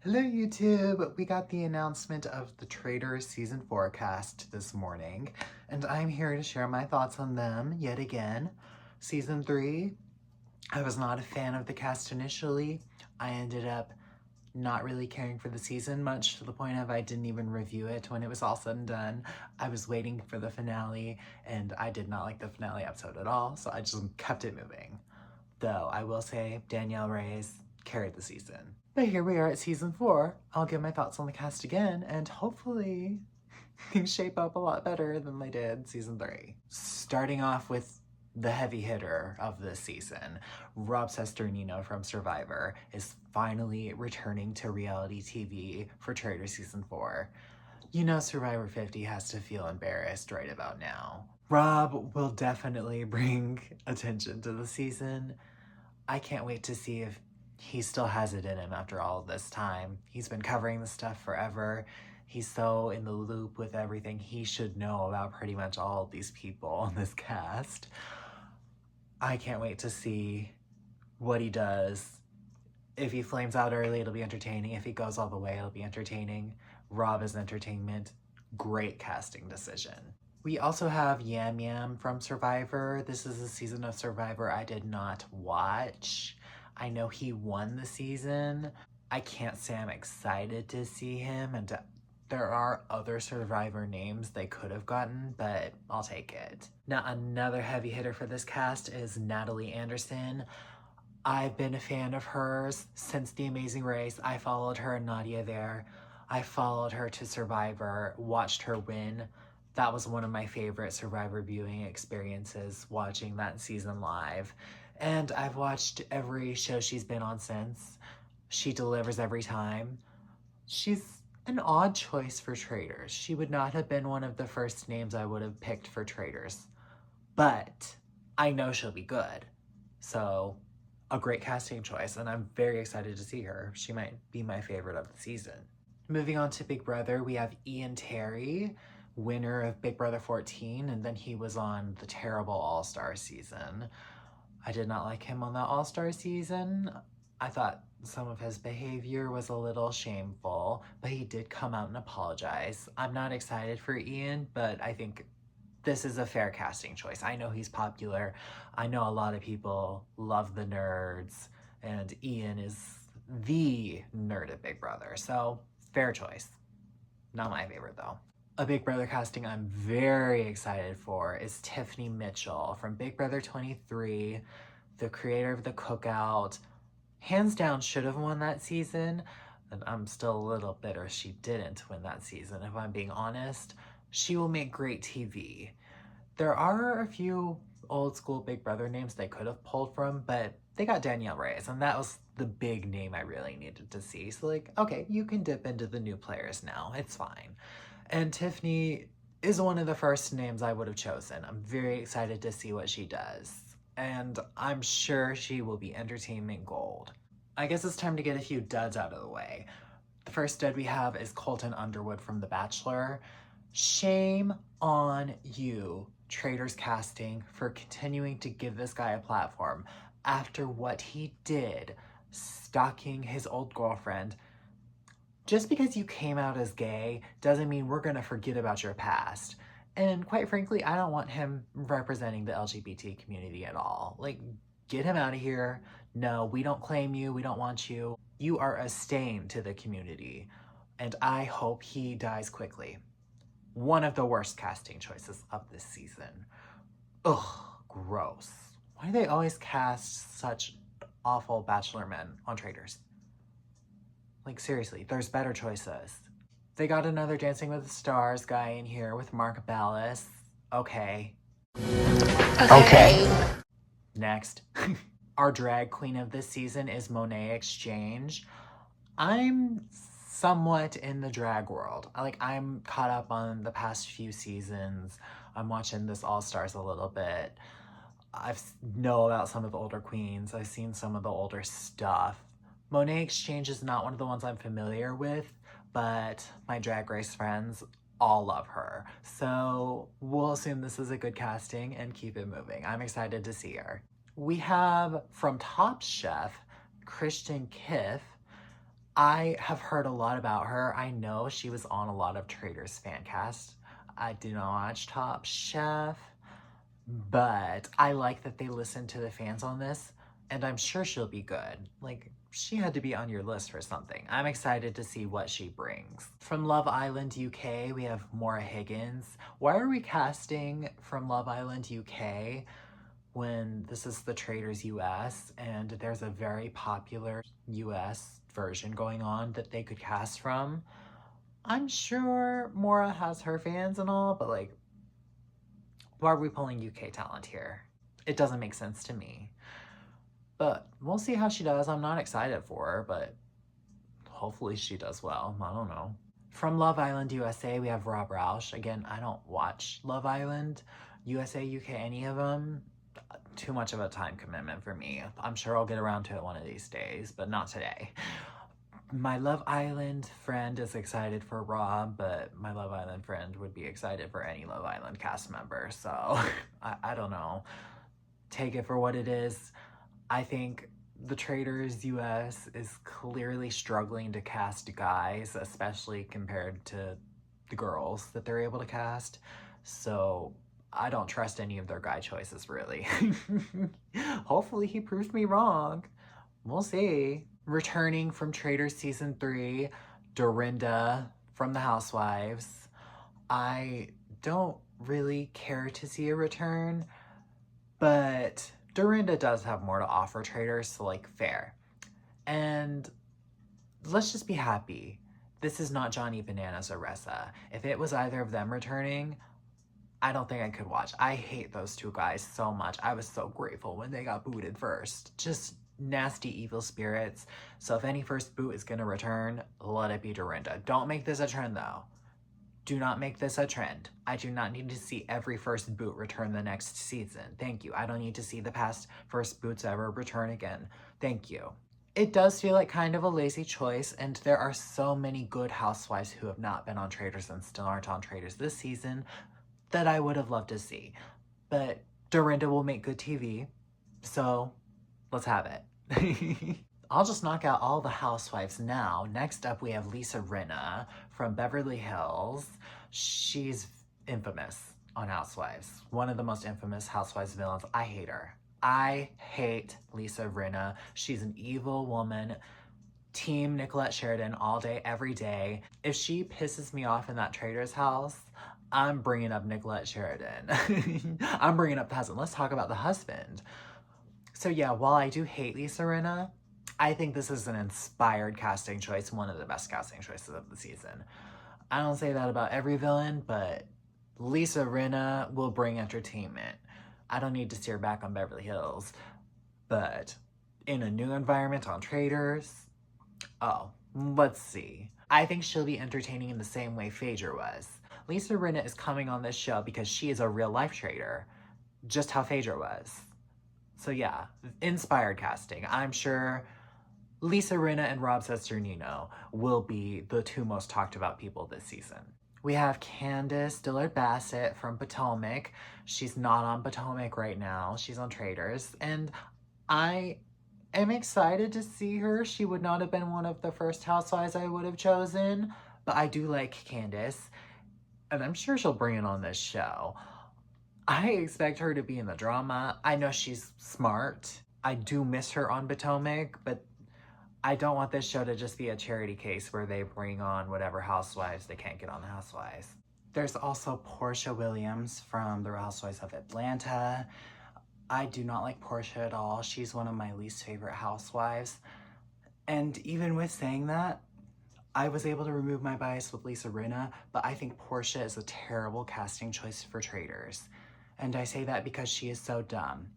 Hello YouTube! We got the announcement of the Traitors Season 4 cast this morning, and I'm here to share my thoughts on them yet again. Season 3, I was not a fan of the cast initially. I ended up not really caring for the season much, to the point of I didn't even review it when it was all said and done. I was waiting for the finale, and I did not like the finale episode at all, so I just kept it moving. Though, I will say, Danielle Reyes carried the season. But here we are at Season 4. I'll give my thoughts on the cast again, and hopefully things shape up a lot better than they did Season 3. Starting off with the heavy hitter of this season, Rob Sesternino from Survivor is finally returning to reality TV for Traitors Season 4. You know Survivor 50 has to feel embarrassed right about now. Rob will definitely bring attention to the season. I can't wait to see if he still has it in him after all this time. He's been covering this stuff forever. He's so in the loop with everything. He should know about pretty much all of these people on this cast. I can't wait to see what he does. If he flames out early, it'll be entertaining. If he goes all the way, it'll be entertaining. Rob is entertainment. Great casting decision. We also have Yam Yam from Survivor. This is a season of Survivor I did not watch. I know he won the season. I can't say I'm excited to see him, and there are other Survivor names they could have gotten, but I'll take it. Now, another heavy hitter for this cast is Natalie Anderson. I've been a fan of hers since The Amazing Race. I followed her and Nadia there. I followed her to Survivor, watched her win. That was one of my favorite Survivor viewing experiences, watching that season live. And I've watched every show she's been on since. She delivers every time. She's an odd choice for Traitors. She would not have been one of the first names I would have picked for Traitors. But I know she'll be good. So, a great casting choice, and I'm very excited to see her. She might be my favorite of the season. Moving on to Big Brother, we have Ian Terry, winner of Big Brother 14, and then he was on the terrible All-Star season. I did not like him on that All-Star season. I thought some of his behavior was a little shameful, but he did come out and apologize. I'm not excited for Ian, but I think this is a fair casting choice. I know he's popular. I know a lot of people love the nerds, and Ian is the nerd at Big Brother, so fair choice. Not my favorite though. A Big Brother casting I'm very excited for is Tiffany Mitchell from Big Brother 23, the creator of The Cookout. Hands down should have won that season, and I'm still a little bitter she didn't win that season, if I'm being honest. She will make great TV. There are a few old school Big Brother names they could have pulled from, but they got Danielle Reyes, and that was the big name I really needed to see. So like, okay, you can dip into the new players now, it's fine. And Tiffany is one of the first names I would have chosen. I'm very excited to see what she does. And I'm sure she will be entertainment gold. I guess it's time to get a few duds out of the way. The first dud we have is Colton Underwood from The Bachelor. Shame on you, Traitors casting, for continuing to give this guy a platform after what he did, stalking his old girlfriend. Just because you came out as gay doesn't mean we're gonna forget about your past. And quite frankly, I don't want him representing the LGBT community at all. Like, get him out of here. No, we don't claim you, we don't want you. You are a stain to the community, and I hope he dies quickly. One of the worst casting choices of this season. Ugh, gross. Why do they always cast such awful bachelor men on Traitors? Like, seriously, there's better choices. They got another Dancing with the Stars guy in here with Ballas. Okay. Okay. Next. Our drag queen of this season is Monae Exchange. I'm somewhat in the drag world. I'm caught up on the past few seasons. I'm watching this All-Stars a little bit. I know about some of the older queens. I've seen some of the older stuff. Monae Exchange is not one of the ones I'm familiar with, but my Drag Race friends all love her. So we'll assume this is a good casting and keep it moving. I'm excited to see her. We have from Top Chef, Christian Kiff. I have heard a lot about her. I know she was on a lot of Traitors fan cast. I do not watch Top Chef, but I like that they listen to the fans on this, and I'm sure she'll be good. Like, she had to be on your list for something. I'm excited to see what she brings. From Love Island UK, we have Mora Higgins. Why are we casting from Love Island UK when this is the Traitors US and there's a very popular US version going on that they could cast from? I'm sure Mora has her fans and all, but like, why are we pulling UK talent here? It doesn't make sense to me. But we'll see how she does. I'm not excited for her, but hopefully she does well. I don't know. From Love Island USA, we have Roush. Again, I don't watch Love Island USA, UK, any of them. Too much of a time commitment for me. I'm sure I'll get around to it one of these days, but not today. My Love Island friend is excited for Rob, but my Love Island friend would be excited for any Love Island cast member, so I don't know. Take it for what it is. I think the Traitors US is clearly struggling to cast guys, especially compared to the girls that they're able to cast, so I don't trust any of their guy choices, really. Hopefully he proves me wrong. We'll see. Returning from Traitors Season 3, Darinda from the Housewives. I don't really care to see a return, but Darinda does have more to offer Traitors, so like, fair. And let's just be happy. This is not Johnny Bananas or Ressa. If it was either of them returning, I don't think I could watch. I hate those two guys so much. I was so grateful when they got booted first. Just nasty evil spirits. So if any first boot is gonna return, let it be Darinda. Don't make this a trend though. Do not make this a trend. I do not need to see every first boot return the next season. Thank you. I don't need to see the past first boots ever return again. Thank you. It does feel like kind of a lazy choice, and there are so many good housewives who have not been on Traitors and still aren't on Traitors this season that I would have loved to see. But Darinda will make good TV, so let's have it. I'll just knock out all the housewives now. Next up, we have Rena from Beverly Hills. She's infamous on Housewives. One of the most infamous Housewives villains. I hate her. I hate Rena. She's an evil woman. Team Nicolette Sheridan all day, every day. If she pisses me off in that Traitors house, I'm bringing up Nicolette Sheridan. I'm bringing up the husband. Let's talk about the husband. So yeah, while I do hate Rena, I think this is an inspired casting choice, one of the best casting choices of the season. I don't say that about every villain, but Rena will bring entertainment. I don't need to see her back on Beverly Hills, but in a new environment on Traitors, oh, let's see. I think she'll be entertaining in the same way Phaedra was. Rena is coming on this show because she is a real life traitor, just how Phaedra was. So yeah, inspired casting. I'm sure Rena and Rob Sesternino will be the two most talked about people this season. We have Candace Dillard Bassett from Potomac. She's not on Potomac right now. She's on Traitors. And I am excited to see her. She would not have been one of the first housewives I would have chosen, but I do like Candace, and I'm sure she'll bring it on this show. I expect her to be in the drama. I know she's smart. I do miss her on Potomac, but I don't want this show to just be a charity case where they bring on whatever housewives they can't get on the Housewives. There's also Portia Williams from The Real Housewives of Atlanta. I do not like Portia at all. She's one of my least favorite housewives. And even with saying that, I was able to remove my bias with Rena, but I think Portia is a terrible casting choice for Traitors. And I say that because she is so dumb.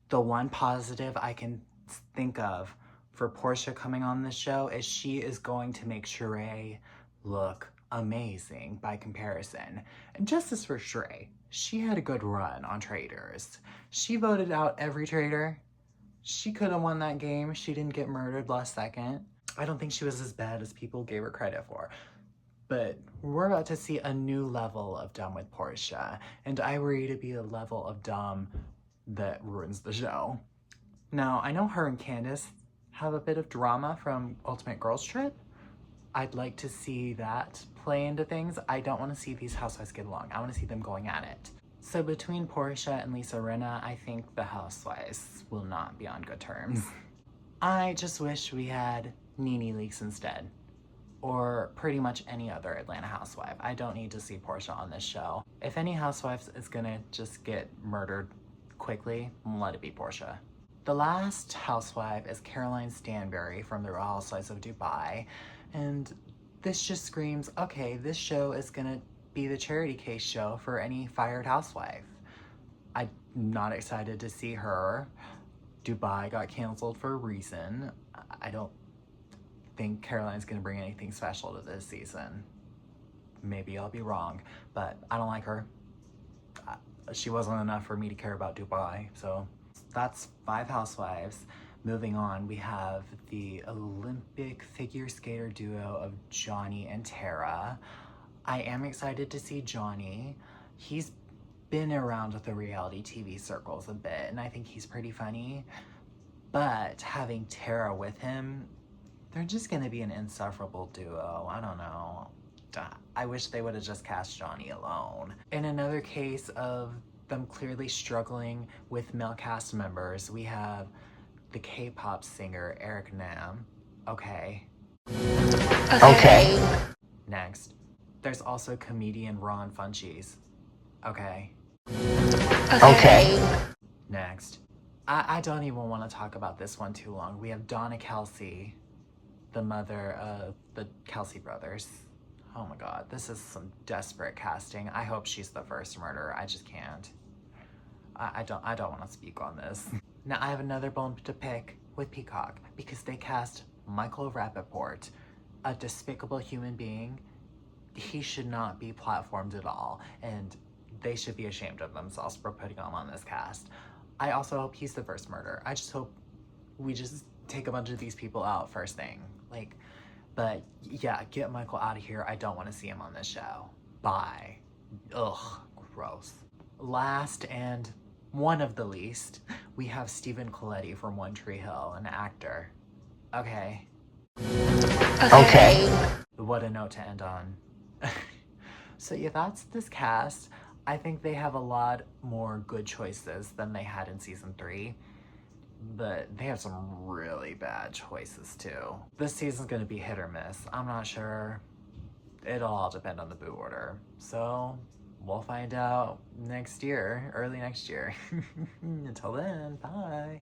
The one positive I can think of for Portia coming on this show is she is going to make Sheree look amazing by comparison. And justice for Sheree. She had a good run on Traitors. She voted out every traitor. She could have won that game. She didn't get murdered last second. I don't think she was as bad as people gave her credit for. But we're about to see a new level of dumb with Portia, and I worry to be a level of dumb that ruins the show. Now, I know her and Candace have a bit of drama from Ultimate Girls Trip, I'd like to see that play into things. I don't want to see these housewives get along. I want to see them going at it. So between Portia and Lisa Rinna, I think the housewives will not be on good terms. I just wish we had Nene Leakes instead, or pretty much any other Atlanta housewife. I don't need to see Portia on this show. If any housewives is gonna just get murdered quickly, let it be Portia. The last housewife is Caroline Stanbury from the Real Housewives of Dubai, and this just screams, okay, this show is gonna be the charity case show for any fired housewife. I'm not excited to see her. Dubai got canceled for a reason. I don't think Caroline's gonna bring anything special to this season. Maybe I'll be wrong, but I don't like her. She wasn't enough for me to care about Dubai, so that's 5 housewives. Moving on, we have the Olympic figure skater duo of Johnny and Tara. I am excited to see Johnny. He's been around with the reality TV circles a bit, and I think he's pretty funny. But having Tara with him, they're just gonna be an insufferable duo. I don't know. I wish they would have just cast Johnny alone. In another case of them clearly struggling with male cast members, we have the K-pop singer Eric Nam. Okay. Next, there's also comedian Ron Funches. Okay. Next, I don't even want to talk about this one too long. We have Donna Kelsey, the mother of the Kelsey brothers. Oh my god, this is some desperate casting. I hope she's the first murderer. I just can't. I don't want to speak on this. Now I have another bone to pick with Peacock because they cast Michael Rapidport, a despicable human being. He should not be platformed at all, and they should be ashamed of themselves for putting him on this cast. I also hope he's the first murderer. I just hope we just take a bunch of these people out first thing. But yeah, get Michael out of here. I don't want to see him on this show. Bye. Ugh, gross. Last and one of the least, we have Stephen Colletti from One Tree Hill, an actor. Okay. What a note to end on. So yeah, that's this cast. I think they have a lot more good choices than they had in season 3. But they have some really bad choices too. This season's gonna be hit or miss. I'm not sure. It'll all depend on the boo order. So we'll find out next year, early next year. Until then, bye.